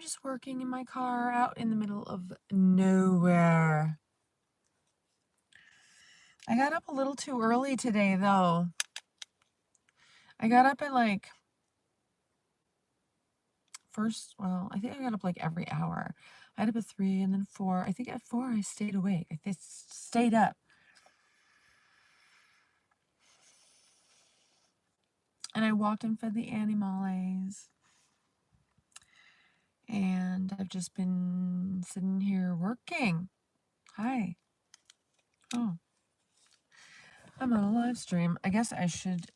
just working in my car out in the middle of nowhere. I got up a little too early today, though. I got up at like I think I got up like every hour. I got up at 3 and then 4. I think at 4 I stayed awake. I stayed up. And I walked and fed the animals. And I've just been sitting here working. Hi. Oh. I'm on a live stream. I guess I should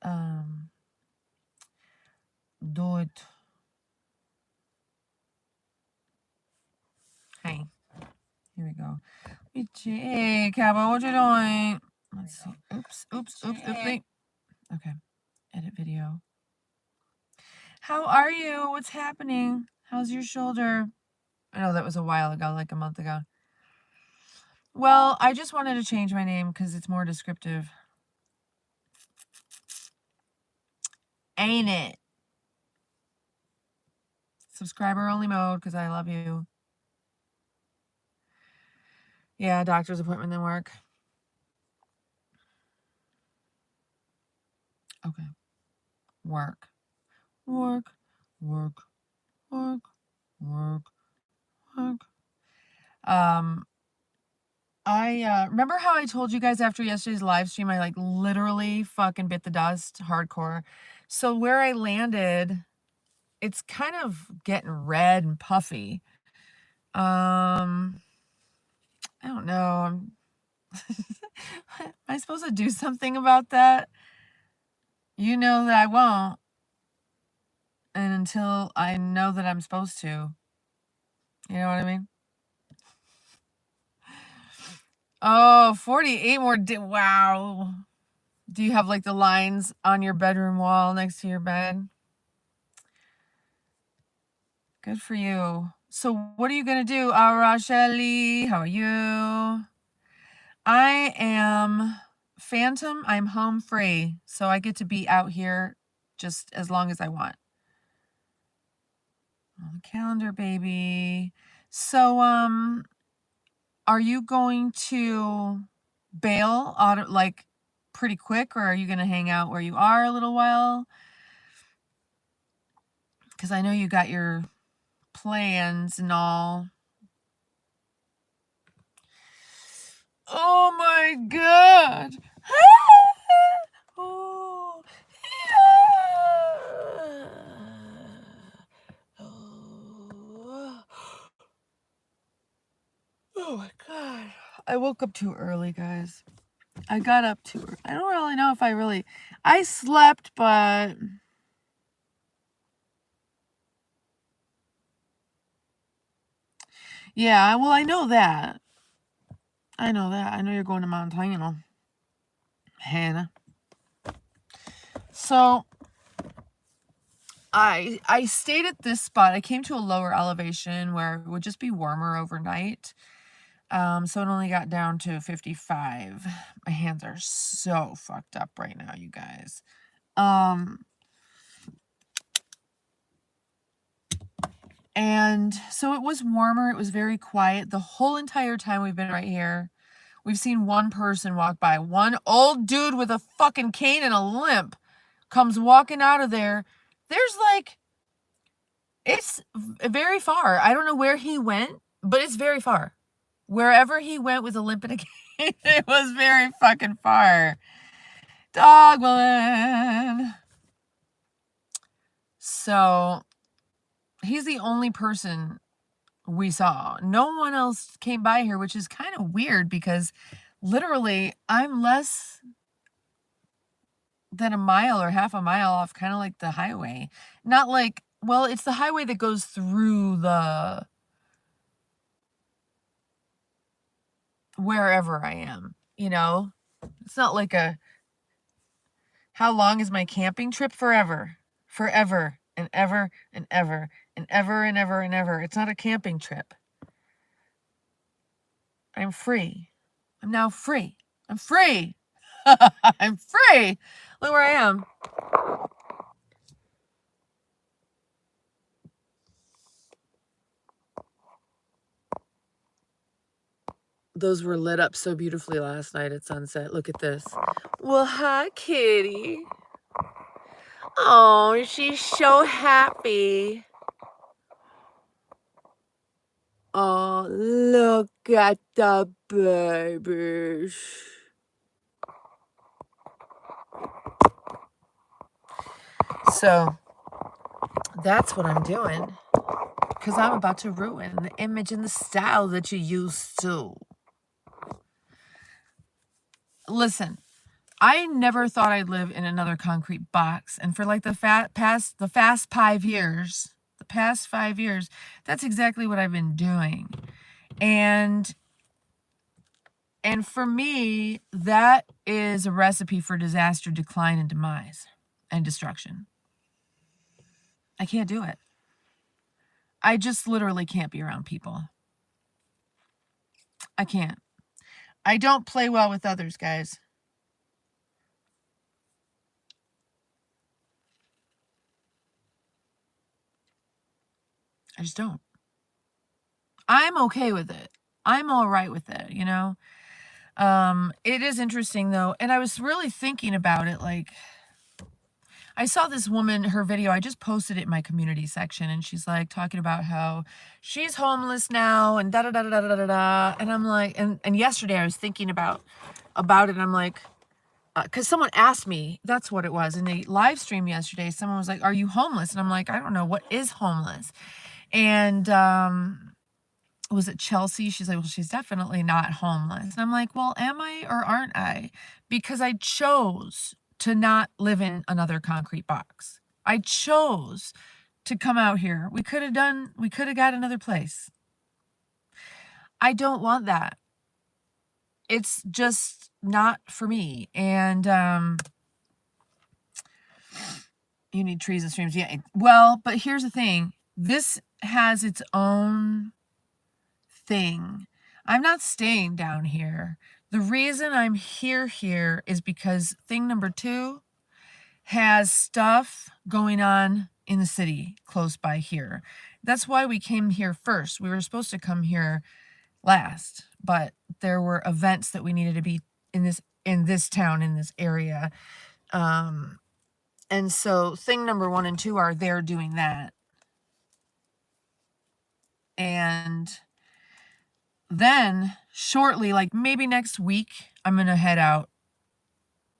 do it. Hi. Here we go. Hey, Cabo, what you doing? Let's see. Oops. Okay. Edit video. How are you? What's happening? How's your shoulder? I know that was a while ago, like a month ago. Well, I just wanted to change my name because it's more descriptive. Ain't it? Subscriber only mode because I love you. Yeah, doctor's appointment didn't work. Okay. Work. I remember how I told you guys after yesterday's live stream, I like literally fucking bit the dust hardcore. So where I landed, it's kind of getting red and puffy. I don't know. Am I supposed to do something about that? You know that I won't. And until I know that I'm supposed to. You know what I mean? Oh, 48 more. Wow. Do you have like the lines on your bedroom wall next to your bed? Good for you. So what are you going to do? Arasheli, how are you? I am Phantom. I'm home free. So I get to be out here just as long as I want. On the calendar, baby. So, are you going to bail like pretty quick, or are you going to hang out where you are a little while? Because I know you got your plans and all. Oh my God. Oh. Oh my God. I woke up too early, guys. I got up too early. I don't really know if I slept, but yeah, well, I know that. I know you're going to Montana, Hannah. So I stayed at this spot. I came to a lower elevation where it would just be warmer overnight. So it only got down to 55. My hands are so fucked up right now, you guys. And so it was warmer. It was very quiet. The whole entire time we've been right here, we've seen one person walk by. One old dude with a fucking cane and a limp comes walking out of there. There's like, it's very far. I don't know where he went, but it's very far. Wherever he went with a limp and a cane, it was very fucking far. Dogman. So he's the only person we saw. No one else came by here, which is kind of weird because literally I'm less than a mile or half a mile off, kind of like the highway. Not like, well, it's the highway that goes through the wherever I am, you know? It's not like how long is my camping trip? Forever and ever and ever and ever and ever and ever. It's not a camping trip. I'm free. I'm now free. I'm free. I'm free. Look where I am. Those were lit up so beautifully last night at sunset. Look at this. Well, hi, kitty. Oh, she's so happy. Oh, look at the babies. So that's what I'm doing, because I'm about to ruin the image and the style that you used to. Listen, I never thought I'd live in another concrete box, and for like the past 5 years, that's exactly what I've been doing. And for me, that is a recipe for disaster, decline, and demise, and destruction. I can't do it. I just literally can't be around people. I can't. I don't play well with others, guys. I just don't. I'm okay with it. I'm all right with it, you know? It is interesting though, and I was really thinking about it, like, I saw this woman, her video, I just posted it in my community section, and she's like talking about how she's homeless now and da da da da da da da. And I'm like, and yesterday I was thinking about it, and I'm like, because someone asked me, that's what it was, in a live stream yesterday, someone was like, are you homeless? And I'm like, I don't know, what is homeless? And was it Chelsea? She's like, well, she's definitely not homeless. And I'm like, well, am I or aren't I? Because I chose to not live in another concrete box. I chose to come out here. We could have got another place. I don't want that. It's just not for me. And you need trees and streams. Yeah. Well, but here's the thing. This has its own thing. I'm not staying down here. The reason I'm here is because thing number 2 has stuff going on in the city close by here. That's why we came here first. We were supposed to come here last, but there were events that we needed to be in this town, in this area. And so thing number 1 and 2 are there doing that. And then shortly, like maybe next week, I'm going to head out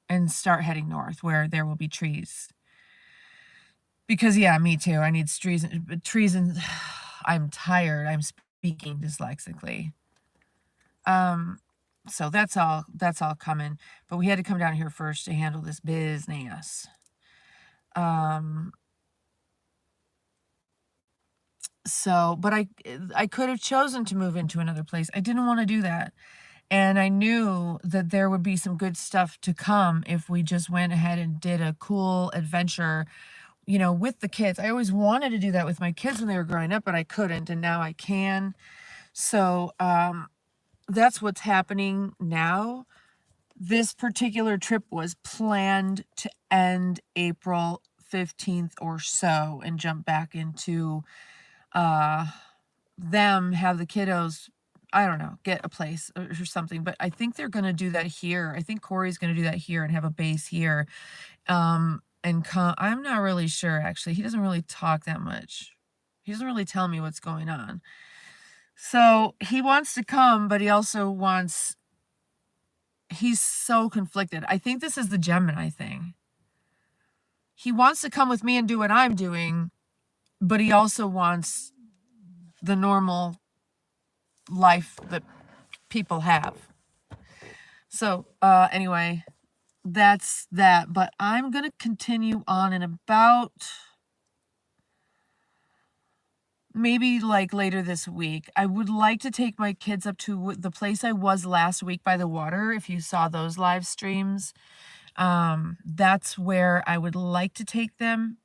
and start heading north where there will be trees. Because yeah, me too. I need trees and I'm tired. I'm speaking dyslexically. So that's all coming. But we had to come down here first to handle this business. So, but I could have chosen to move into another place. I didn't want to do that. And I knew that there would be some good stuff to come if we just went ahead and did a cool adventure, you know, with the kids. I always wanted to do that with my kids when they were growing up, but I couldn't, and now I can. So, that's what's happening now. This particular trip was planned to end April 15th or so and jump back into them, have the kiddos, I don't know, get a place or something. But I think they're going to do that here. I think Corey's going to do that here and have a base here. And I'm not really sure, actually. He doesn't really talk that much. He doesn't really tell me what's going on. So he wants to come, but he also wants, he's so conflicted. I think this is the Gemini thing. He wants to come with me and do what I'm doing, but he also wants the normal life that people have. So anyway, that's that. But I'm going to continue on in about maybe like later this week. I would like to take my kids up to the place I was last week by the water. If you saw those live streams, that's where I would like to take them.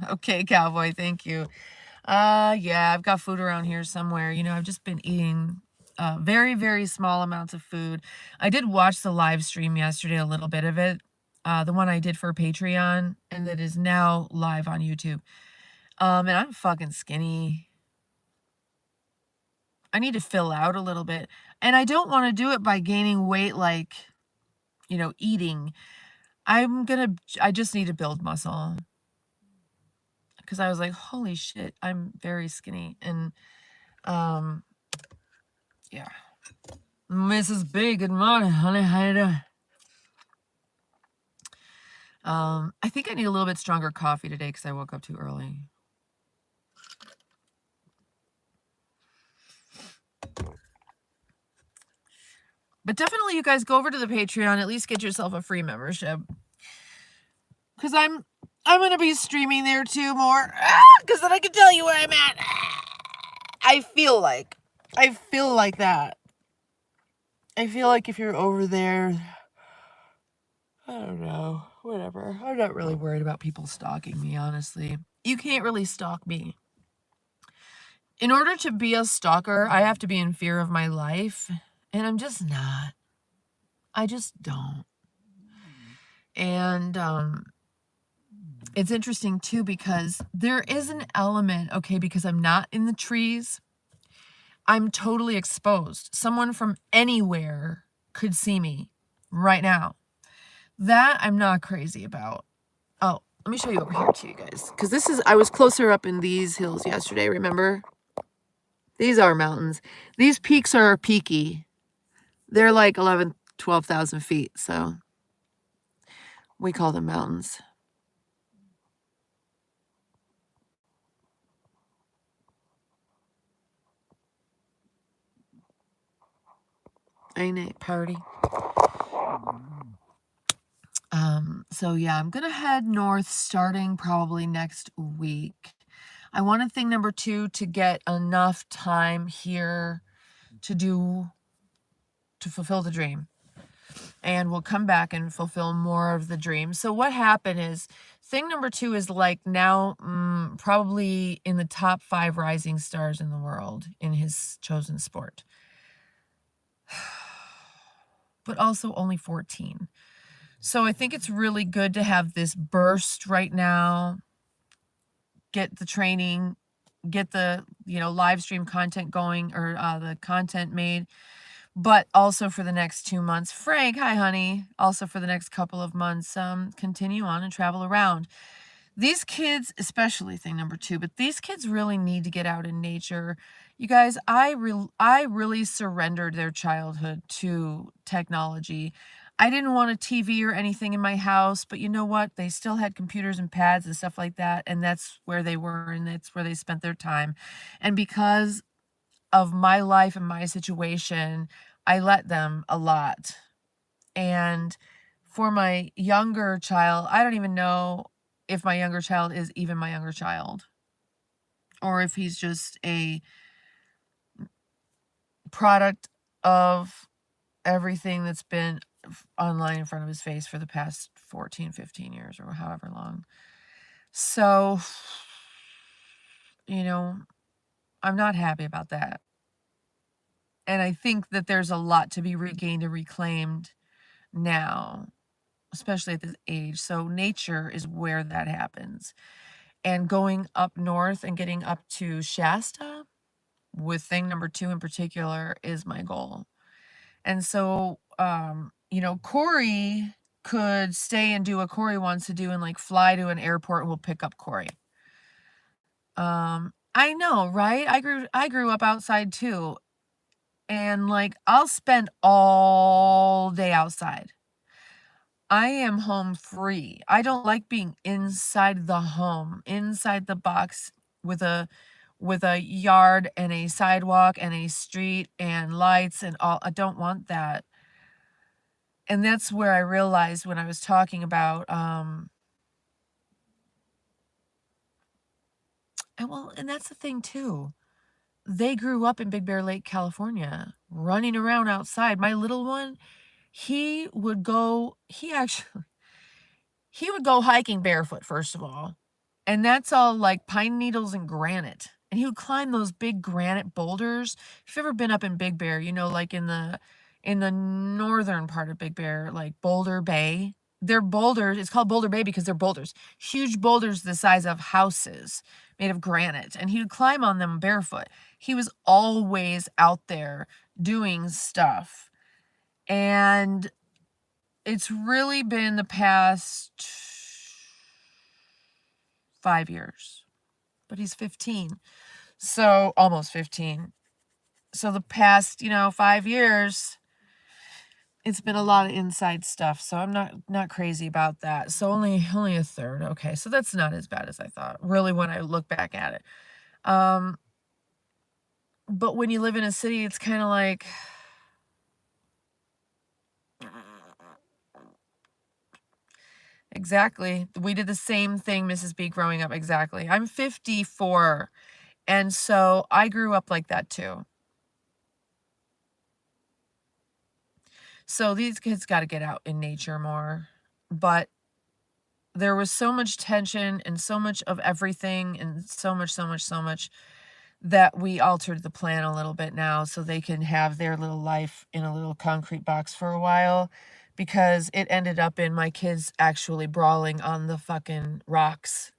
Okay, cowboy, thank you. Yeah, I've got food around here somewhere. You know, I've just been eating very, very small amounts of food. I did watch the live stream yesterday, a little bit of it. The one I did for Patreon, and that is now live on YouTube. And I'm fucking skinny. I need to fill out a little bit. And I don't want to do it by gaining weight, like, eating. I just need to build muscle. Because I was like, holy shit, I'm very skinny. And, yeah. Mrs. B, good morning, honey. How you doing? I think I need a little bit stronger coffee today because I woke up too early. But definitely, you guys go over to the Patreon. At least get yourself a free membership. Because I'm going to be streaming there too more. Because then I can tell you where I'm at. I feel like that. I feel like if you're over there, I don't know, whatever. I'm not really worried about people stalking me, honestly. You can't really stalk me. In order to be a stalker, I have to be in fear of my life. And I'm just not. I just don't. And it's interesting, too, because there is an element, okay, because I'm not in the trees. I'm totally exposed. Someone from anywhere could see me right now. That I'm not crazy about. Oh, let me show you over here to you guys. Because I was closer up in these hills yesterday, remember? These are mountains. These peaks are peaky. They're like 11,000, 12,000 feet, so we call them mountains. Ain't it party? So yeah, I'm gonna head north starting probably next week. I wanted thing number 2 to get enough time here to fulfill the dream. And we'll come back and fulfill more of the dream. So what happened is thing number 2 is like now probably in the top 5 rising stars in the world in his chosen sport. But also only 14. So I think it's really good to have this burst right now, get the training, get the, live stream content going, or the content made, but also for the next 2 months. Frank, hi, honey. Also for the next couple of months, continue on and travel around. These kids, especially thing number 2, but these kids really need to get out in nature. You guys, I really surrendered their childhood to technology. I didn't want a TV or anything in my house, but you know what? They still had computers and pads and stuff like that, and that's where they were, and that's where they spent their time. And because of my life and my situation, I let them a lot. And for my younger child, I don't even know if my younger child is even my younger child, or if he's just a product of everything that's been online in front of his face for the past 14, 15 years or however long. So, I'm not happy about that. And I think that there's a lot to be regained and reclaimed now, especially at this age. So nature is where that happens. And going up north and getting up to Shasta with thing number 2 in particular is my goal. And so, Corey could stay and do what Corey wants to do and like fly to an airport and we'll pick up Corey. I know, right? I grew up outside too. And like I'll spend all day outside. I am home free. I don't like being inside the home, inside the box with a yard and a sidewalk and a street and lights and all. I don't want that. And that's where I realized when I was talking about and that's the thing too. They grew up in Big Bear Lake, California, running around outside. My little one, he would go hiking barefoot, first of all. And that's all like pine needles and granite. And he would climb those big granite boulders. If you've ever been up in Big Bear, like in the northern part of Big Bear, like Boulder Bay, they're boulders. It's called Boulder Bay because they're boulders. Huge boulders the size of houses made of granite. And he would climb on them barefoot. He was always out there doing stuff. And it's really been the past 5 years. But he's 15. So almost 15. So the past, 5 years, it's been a lot of inside stuff. So I'm not crazy about that. So only a third. Okay. So that's not as bad as I thought, really, when I look back at it. But when you live in a city, it's kind of like, exactly. We did the same thing, Mrs. B, growing up. Exactly. I'm 54. And so I grew up like that too. So these kids got to get out in nature more. But there was so much tension and so much of everything and so much that we altered the plan a little bit now so they can have their little life in a little concrete box for a while, because it ended up in my kids actually brawling on the fucking rocks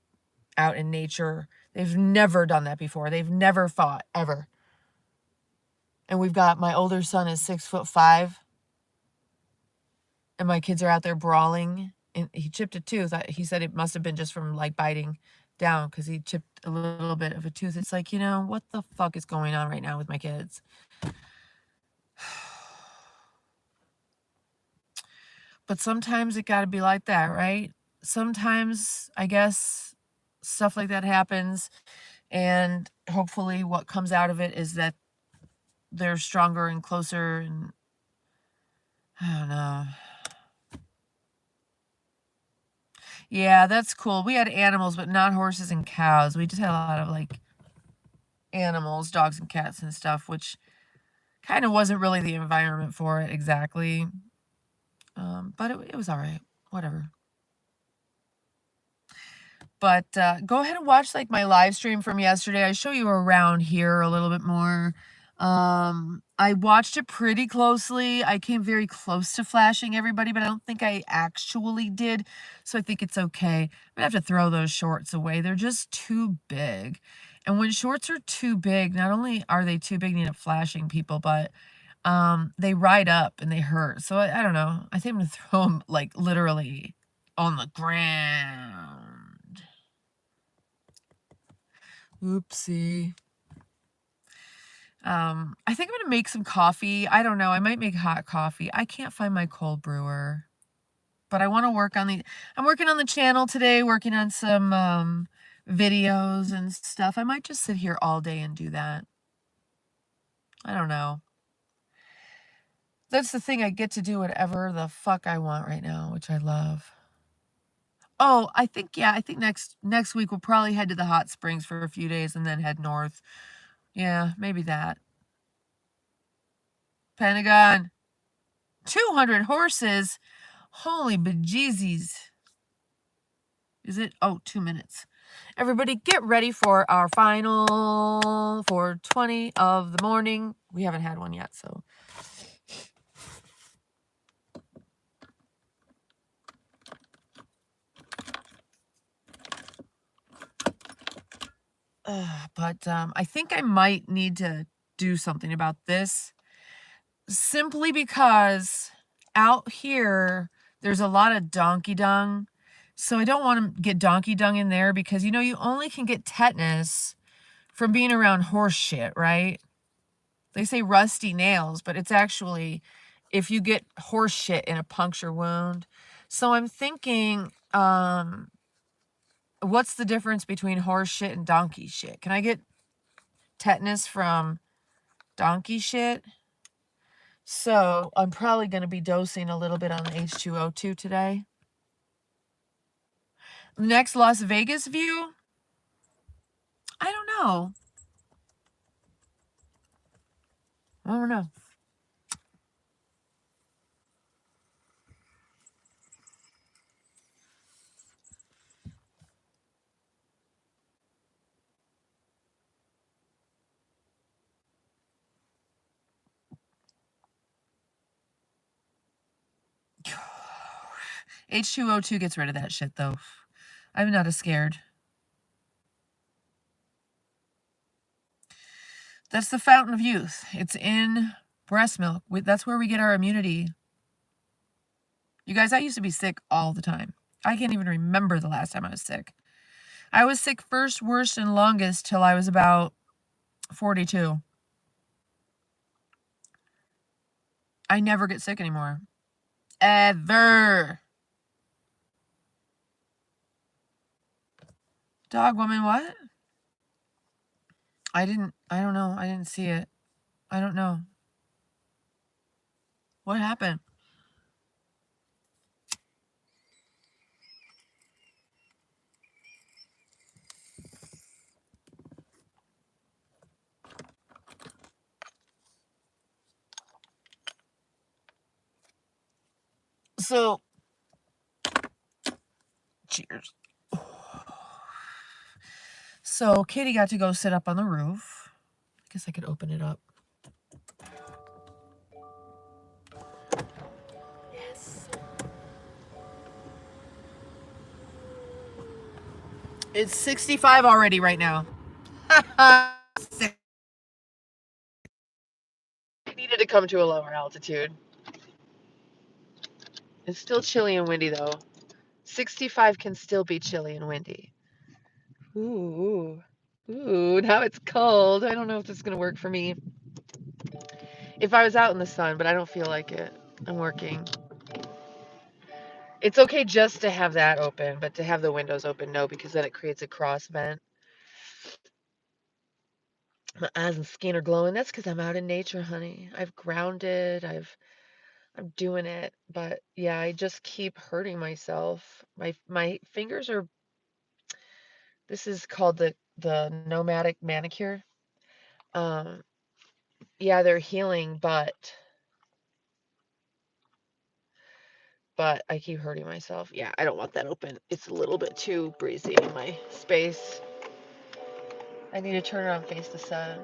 out in nature. They've never done that before. They've never fought, ever. And we've got, my older son is 6'5", and my kids are out there brawling. And he chipped a tooth. He said it must have been just from like biting down, because he chipped a little bit of a tooth. It's like, what the fuck is going on right now with my kids? But sometimes it got to be like that, right? Sometimes, I guess, stuff like that happens, and hopefully what comes out of it is that they're stronger and closer, and I don't know. Yeah, that's cool. We had animals, but not horses and cows. We just had a lot of like animals, dogs and cats and stuff, which kind of wasn't really the environment for it exactly. But it was all right. Whatever. But go ahead and watch like my live stream from yesterday. I show you around here a little bit more. I watched it pretty closely. I came very close to flashing everybody, but I don't think I actually did. So I think it's okay. I'm gonna have to throw those shorts away. They're just too big. And when shorts are too big, not only are they too big to end up flashing people, but they ride up and they hurt. So I don't know. I think I'm gonna throw them like literally on the ground. Oopsie. I think I'm gonna make some coffee. I don't know. I might make hot coffee. I can't find my cold brewer, but I want to work on I'm working on the channel today, working on some videos and stuff. I might just sit here all day and do that. I don't know. That's the thing. I get to do whatever the fuck I want right now, which I love. Oh, I think next week we'll probably head to the hot springs for a few days and then head north. Yeah, maybe that. Pentagon. 200 horses. Holy bejesus. Is it? Oh, 2 minutes. Everybody get ready for our final 4:20 of the morning. We haven't had one yet, so. But I think I might need to do something about this, simply because out here there's a lot of donkey dung. So I don't want to get donkey dung in there, because you only can get tetanus from being around horse shit, right? They say rusty nails, but it's actually if you get horse shit in a puncture wound. So I'm thinking, what's the difference between horse shit and donkey shit? Can I get tetanus from donkey shit? So I'm probably going to be dosing a little bit on the H2O2 today. Next Las Vegas view? I don't know. I don't know. H2O2 gets rid of that shit, though. I'm not as scared. That's the fountain of youth. It's in breast milk. That's where we get our immunity. You guys, I used to be sick all the time. I can't even remember the last time I was sick. I was sick first, worst, and longest till I was about 42. I never get sick anymore. Ever. Dog woman, what? I don't know. I didn't see it. I don't know. What happened? So, cheers. So, Kitty got to go sit up on the roof. I guess I could open it up. Yes. It's 65 already right now. I needed to come to a lower altitude. It's still chilly and windy, though. 65 can still be chilly and windy. Ooh. Ooh, now it's cold. I don't know if this is going to work for me. If I was out in the sun, but I don't feel like it. I'm working. It's okay just to have that open, but to have the windows open, no, because then it creates a cross vent. My eyes and skin are glowing. That's because I'm out in nature, honey. I've grounded. I'm doing it. But yeah, I just keep hurting myself. My fingers are. This is called the nomadic manicure. Yeah, they're healing, but I keep hurting myself. Yeah, I don't want that open. It's a little bit too breezy in my space. I need to turn around and face the sun.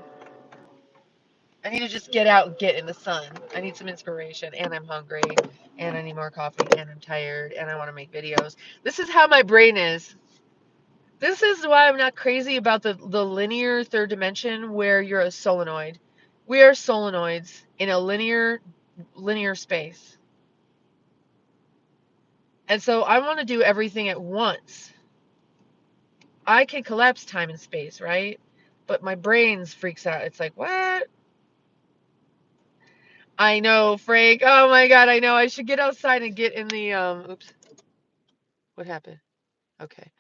I need to just get out and get in the sun. I need some inspiration, and I'm hungry, and I need more coffee, and I'm tired, and I want to make videos. This is how my brain is. This is why I'm not crazy about the linear third dimension where you're a solenoid. We are solenoids in a linear space. And so I want to do everything at once. I can collapse time and space, right? But my brain freaks out. It's like, what? I know, Frank. Oh my God, I know. I should get outside and get in the, oops. What happened? Okay.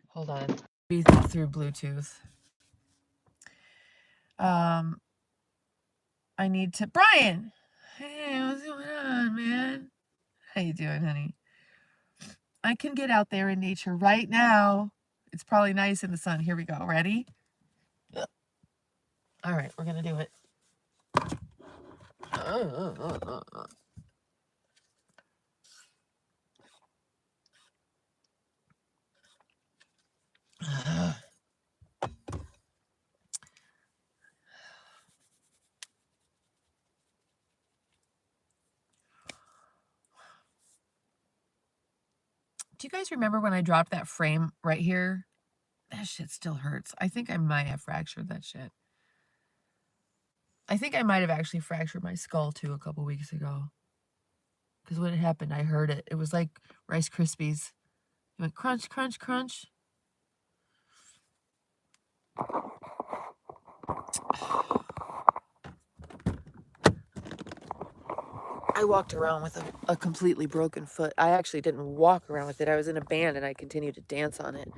Hold on. Be through Bluetooth. I need to, Brian. Hey, what's going on, man? How you doing, honey? I can get out there in nature right now. It's probably nice in the sun. Here we go. Ready? All right, we're gonna do it. Do you guys remember when I dropped that frame right here? That shit still hurts. I think I might have fractured that shit. I think I might have actually fractured my skull too a couple weeks ago. Because when it happened, I heard it. It was like Rice Krispies. It went crunch, crunch, crunch. I walked around with a completely broken foot. I actually didn't walk around with it. I was in a band and I continued to dance on it.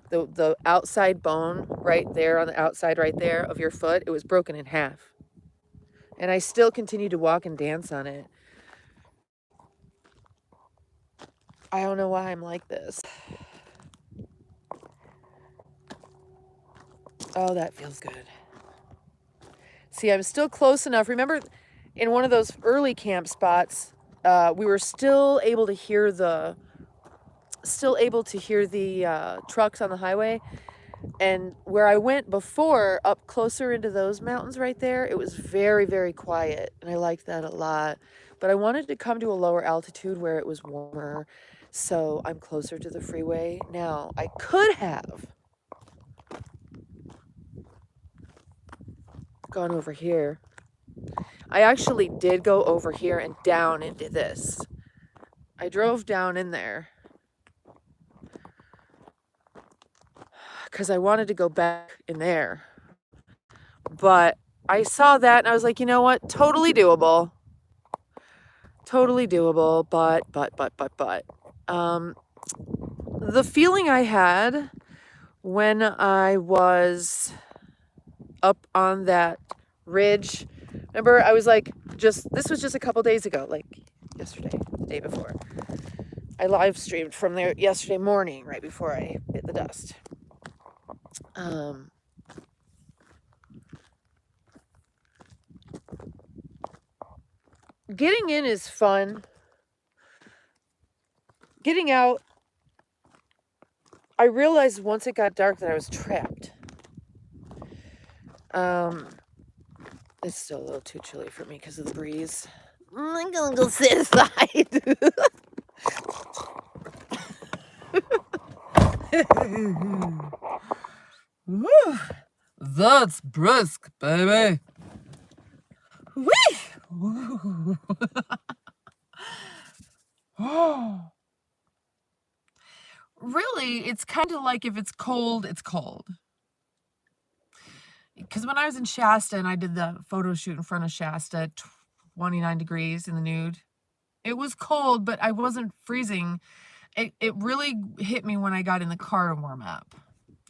The outside bone right there on the outside right there of your foot, it was broken in half. And I still continued to walk and dance on it. I don't know why I'm like this. Oh, that feels good. See, I'm still close enough. Remember, in one of those early camp spots, we were still able to hear the trucks on the highway. And where I went before, up closer into those mountains right there, it was very, very quiet. And I liked that a lot. But I wanted to come to a lower altitude where it was warmer So I'm closer to the freeway now. I could have gone over here. I actually did go over here and down into this. I drove down in there because I wanted to go back in there. But I saw that and I was like, you know what? Totally doable. Totally doable, but. The feeling I had when I was up on that ridge, remember I was like, this was just a couple days ago, like yesterday, the day before. I live streamed from there yesterday morning, right before I hit the dust. Getting in is fun. Getting out, I realized once it got dark that I was trapped. It's still a little too chilly for me because of the breeze. I'm gonna go sit aside. Woo, that's brisk, baby. Whee! Really, it's kind of like if it's cold, it's cold. Because when I was in Shasta and I did the photo shoot in front of Shasta, 29 degrees in the nude, it was cold, but I wasn't freezing. It really hit me when I got in the car to warm up.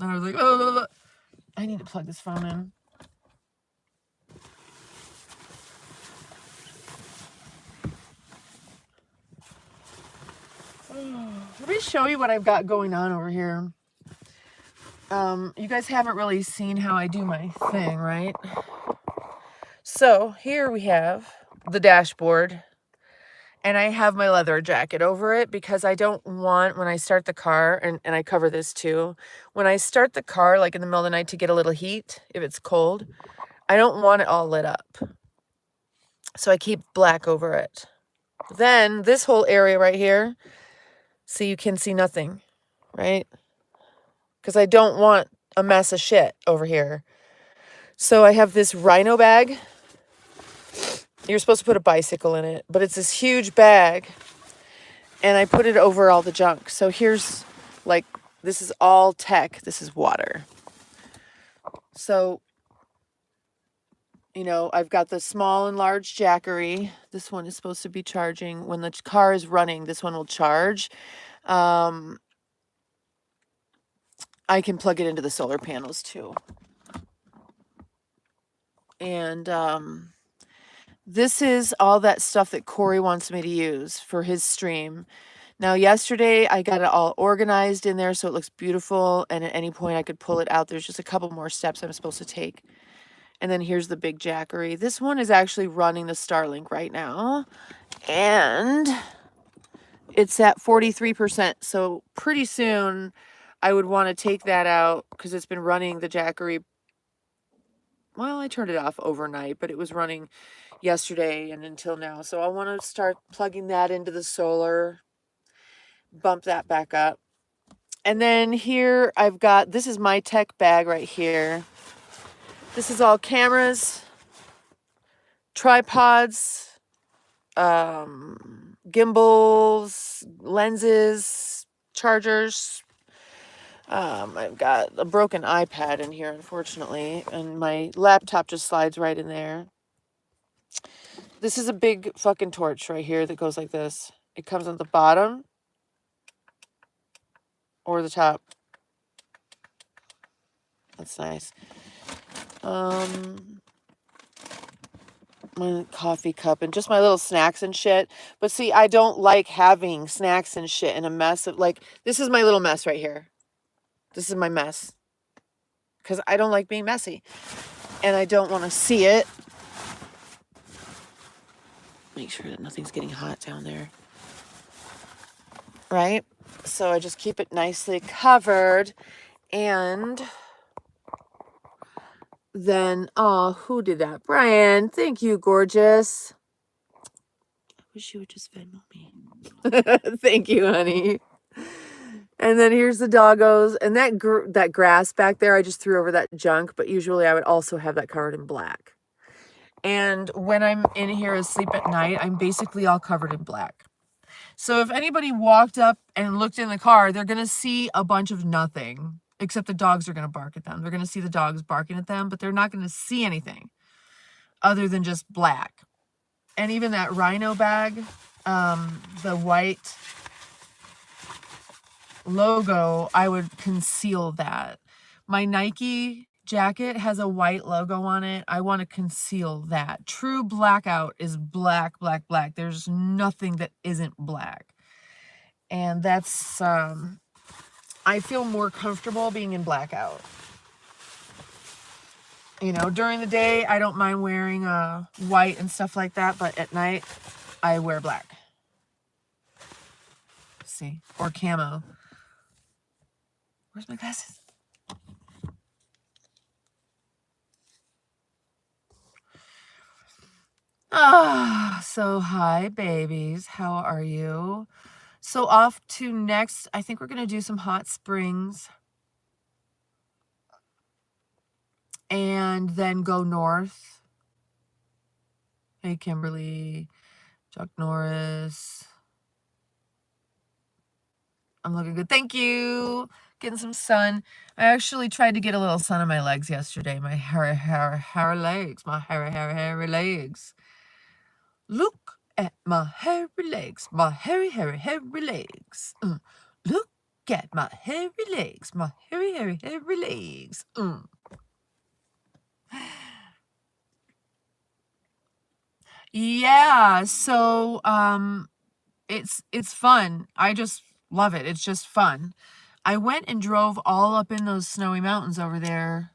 And I was like, oh, I need to plug this phone in. Let me show you what I've got going on over here. You guys haven't really seen how I do my thing, right? So here we have the dashboard. And I have my leather jacket over it because I don't want, when I start the car, and I cover this too, when I start the car, like in the middle of the night to get a little heat, if it's cold, I don't want it all lit up. So I keep black over it. Then this whole area right here, see, you can see nothing, right? Because I don't want a mess of shit over here. So I have this rhino bag. You're supposed to put a bicycle in it, but it's this huge bag. And I put it over all the junk. So here's, like, this is all tech. This is water. So, you know, I've got the small and large Jackery. This one is supposed to be charging. When the car is running, this one will charge. I can plug it into the solar panels too. And this is all that stuff that Corey wants me to use for his stream. Now, yesterday, I got it all organized in there so it looks beautiful, and at any point I could pull it out. There's just a couple more steps I'm supposed to take. And then here's the big Jackery. This one is actually running the Starlink right now, and it's at 43%. So pretty soon, I would want to take that out because it's been running the Jackery. Well, I turned it off overnight, but it was running yesterday and until now. So I want to start plugging that into the solar, bump that back up. And then here I've got, this is my tech bag right here. This is all cameras, tripods, gimbals, lenses, chargers. I've got a broken iPad in here, unfortunately, and my laptop just slides right in there. This is a big fucking torch right here that goes like this. It comes on the bottom or the top. That's nice. My coffee cup and just my little snacks and shit. But see, I don't like having snacks and shit in a mess of, like, this is my little mess right here. This is my mess. Because I don't like being messy. And I don't want to see it. Make sure that nothing's getting hot down there. Right? So I just keep it nicely covered. And then, oh, who did that? Brian, thank you, gorgeous. I wish you would just Venmo me. Thank you, honey. And then here's the doggos. And that grass back there, I just threw over that junk. But usually I would also have that covered in black. And when I'm in here asleep at night, I'm basically all covered in black. So if anybody walked up and looked in the car, they're going to see a bunch of nothing. Except the dogs are going to bark at them. They're going to see the dogs barking at them. But they're not going to see anything other than just black. And even that rhino bag, the white logo, I would conceal that. My Nike jacket has a white logo on it. I want to conceal that. True blackout is black, black, black. There's nothing that isn't black. And that's, I feel more comfortable being in blackout. You know, during the day, I don't mind wearing white and stuff like that, but at night, I wear black. See, or camo. Where's my glasses? So hi, babies. How are you? So off to next, I think we're going to do some hot springs. And then go north. Hey, Kimberly. Chuck Norris. I'm looking good. Thank you. Getting some sun. I actually tried to get a little sun on my legs yesterday. My hairy legs. My hairy legs. Look at my hairy legs. My hairy legs. Look at my hairy legs. My hairy legs. Yeah, so it's fun. I just love it. It's just fun. I went and drove all up in those snowy mountains over there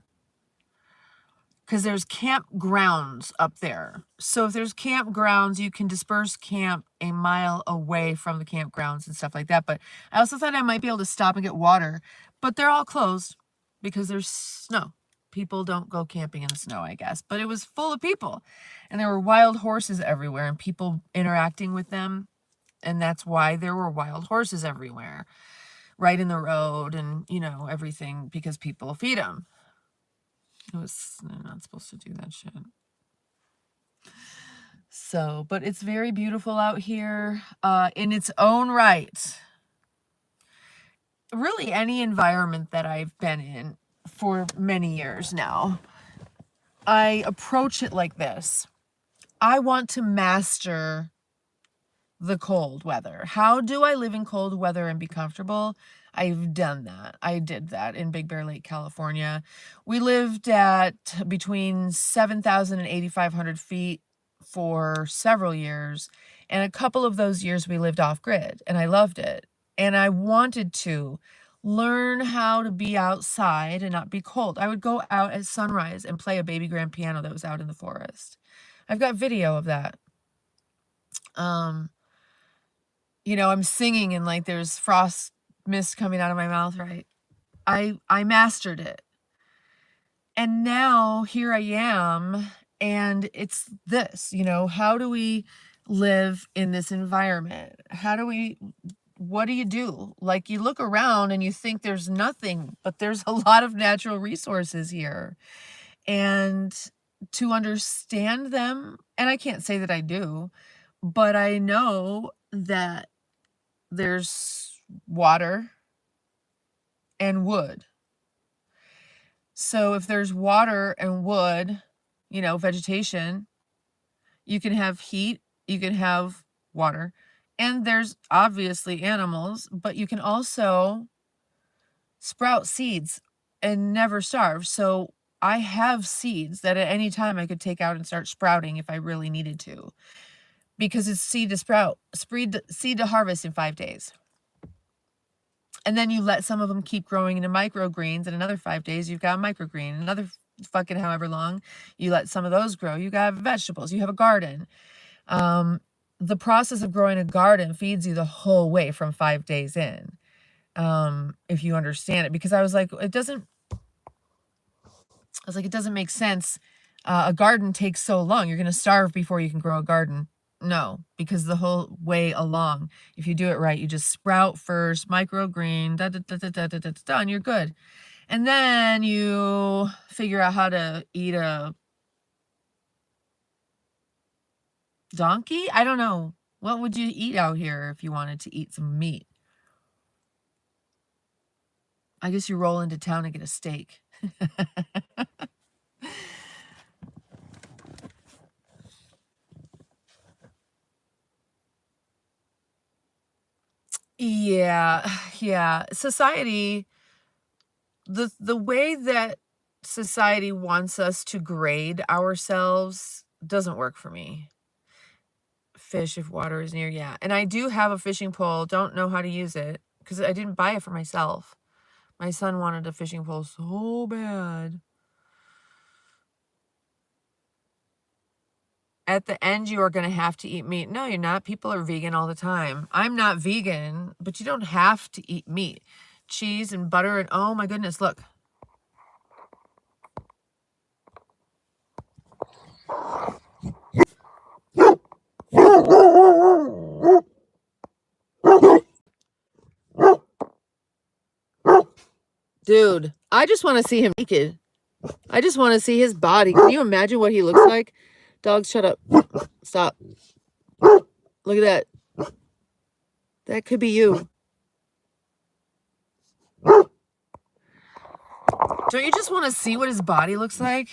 because there's campgrounds up there. So if there's campgrounds, you can disperse camp a mile away from the campgrounds and stuff like that. But I also thought I might be able to stop and get water, but they're all closed because there's snow. People don't go camping in the snow, I guess. But it was full of people. And there were wild horses everywhere and people interacting with them. And that's why there were wild horses everywhere. Right in the road and, you know, everything. Because people feed them. They're not supposed to do that shit. So, but it's very beautiful out here in its own right. Really, any environment that I've been in for many years now, I approach it like this. I want to master the cold weather. How do I live in cold weather and be comfortable? I've done that. I did that in Big Bear Lake, California. We lived at between 7,000 and 8,500 feet for several years. And a couple of those years we lived off grid and I loved it. And I wanted to learn how to be outside and not be cold. I would go out at sunrise and play a baby grand piano that was out in the forest. I've got video of that. You know, I'm singing and like there's frost mist coming out of my mouth, right? I mastered it. And now here I am, and it's this, you know, how do we live in this environment? What do you do? Like you look around and you think there's nothing, but there's a lot of natural resources here. And to understand them, and I can't say that I do, but I know that there's water and wood. So if there's water and wood, you know, vegetation, you can have heat, you can have water, and there's obviously animals, but you can also sprout seeds and never starve. So I have seeds that at any time I could take out and start sprouting if I really needed to, because it's seed to sprout, seed to harvest in 5 days. And then you let some of them keep growing into microgreens. In another 5 days, you've got a microgreen. Another fucking however long, you let some of those grow. You got vegetables. You have a garden. The process of growing a garden feeds you the whole way from 5 days in. If you understand it. Because I was like, it doesn't make sense. A garden takes so long. You're going to starve before you can grow a garden. No, because the whole way along, if you do it right, you just sprout first, microgreen, and you're good. And then you figure out how to eat a donkey? I don't know. What would you eat out here if you wanted to eat some meat? I guess you roll into town and get a steak. Yeah, yeah. Society, the way that society wants us to grade ourselves doesn't work for me. Fish if water is near, yeah. And I do have a fishing pole, don't know how to use it because I didn't buy it for myself. My son wanted a fishing pole so bad. At the end, you are going to have to eat meat. No, you're not. People are vegan all the time. I'm not vegan, but you don't have to eat meat. Cheese and butter and oh my goodness, look. Dude, I just want to see him naked. I just want to see his body. Can you imagine what he looks like? Dogs, shut up. Stop. Look at that. That could be you. Don't you just want to see what his body looks like?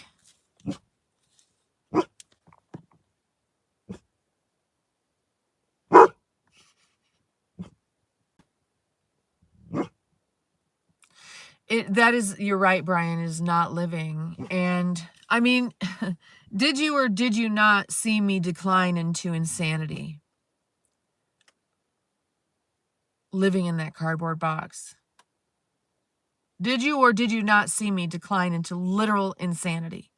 That is, you're right, Brian, is not living. And I mean, did you or did you not see me decline into insanity? Living in that cardboard box. Did you or did you not see me decline into literal insanity?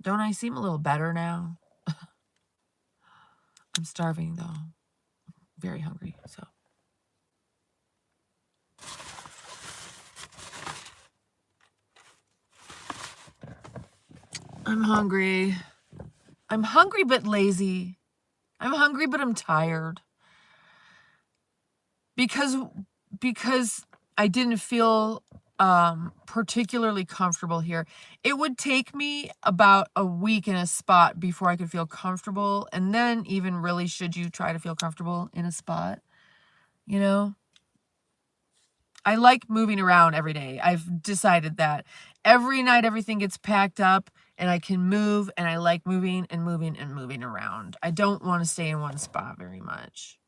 Don't I seem a little better now? I'm starving though. Very hungry, so. I'm hungry. I'm hungry but lazy. I'm hungry but I'm tired. Because I didn't feel particularly comfortable here. It would take me about a week in a spot before I could feel comfortable. And then even really should you try to feel comfortable in a spot, you know? I like moving around every day. I've decided that. Every night everything gets packed up and I can move, and I like moving and moving and moving around. I don't want to stay in one spot very much.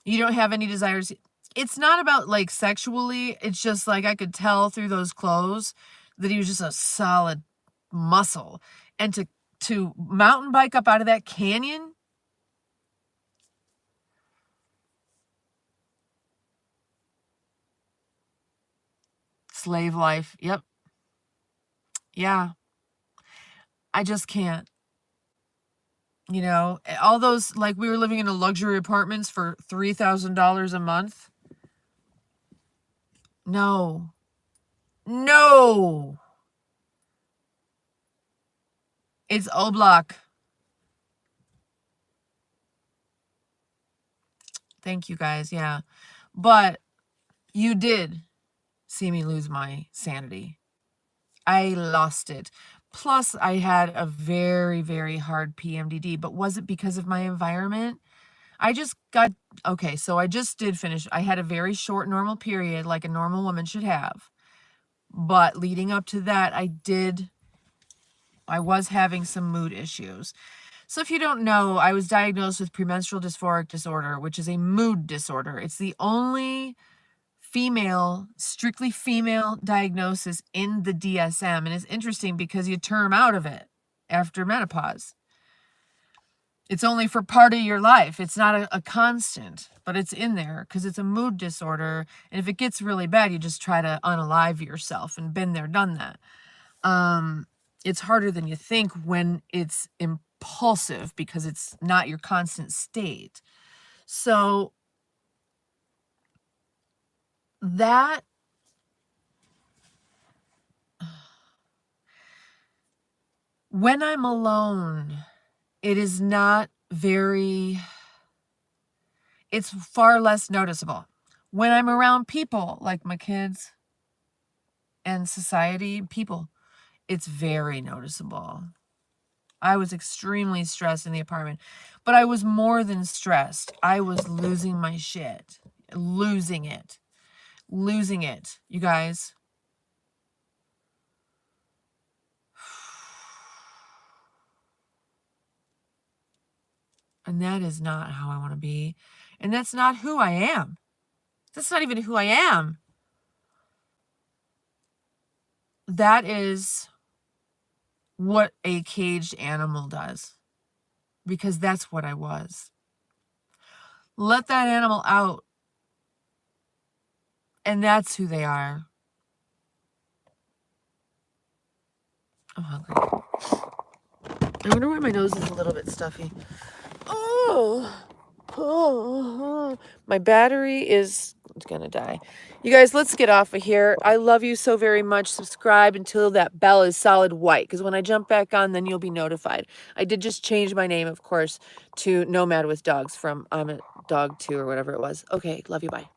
You don't have any desires. It's not about like sexually. It's just like I could tell through those clothes that he was just a solid muscle. And to mountain bike up out of that canyon, slave life. Yep. Yeah. I just can't. You know, all those, like we were living in a luxury apartments for $3,000 a month. No. No. It's Oblak. Thank you guys. Yeah. But you did see me lose my sanity. I lost it. Plus, I had a very, very hard PMDD. But was it because of my environment? I just got, okay, so I just did finish. I had a very short normal period like a normal woman should have. But leading up to that, I was having some mood issues. So if you don't know, I was diagnosed with premenstrual dysphoric disorder, which is a mood disorder. It's the only strictly female diagnosis in the DSM. And it's interesting because you term out of it after menopause. It's only for part of your life. It's not a constant, but it's in there because it's a mood disorder. And if it gets really bad, you just try to unalive yourself, and been there, done that. It's harder than you think when it's impulsive because it's not your constant state. So that when I'm alone, it is not very, it's far less noticeable. When I'm around people, like my kids and society, people, it's very noticeable. I was extremely stressed in the apartment, but I was more than stressed. I was losing my shit. Losing it. Losing it, you guys. And that is not how I want to be. And that's not who I am. That's not even who I am. That is what a caged animal does. Because that's what I was. Let that animal out. And that's who they are. I'm hungry. I wonder why my nose is a little bit stuffy. My battery is gonna die. You guys, let's get off of here. I love you so very much. Subscribe until that bell is solid white, because when I jump back on, then you'll be notified. I did just change my name, of course, to Nomad with Dogs from I'm a Dog 2 or whatever it was. Okay, love you, bye.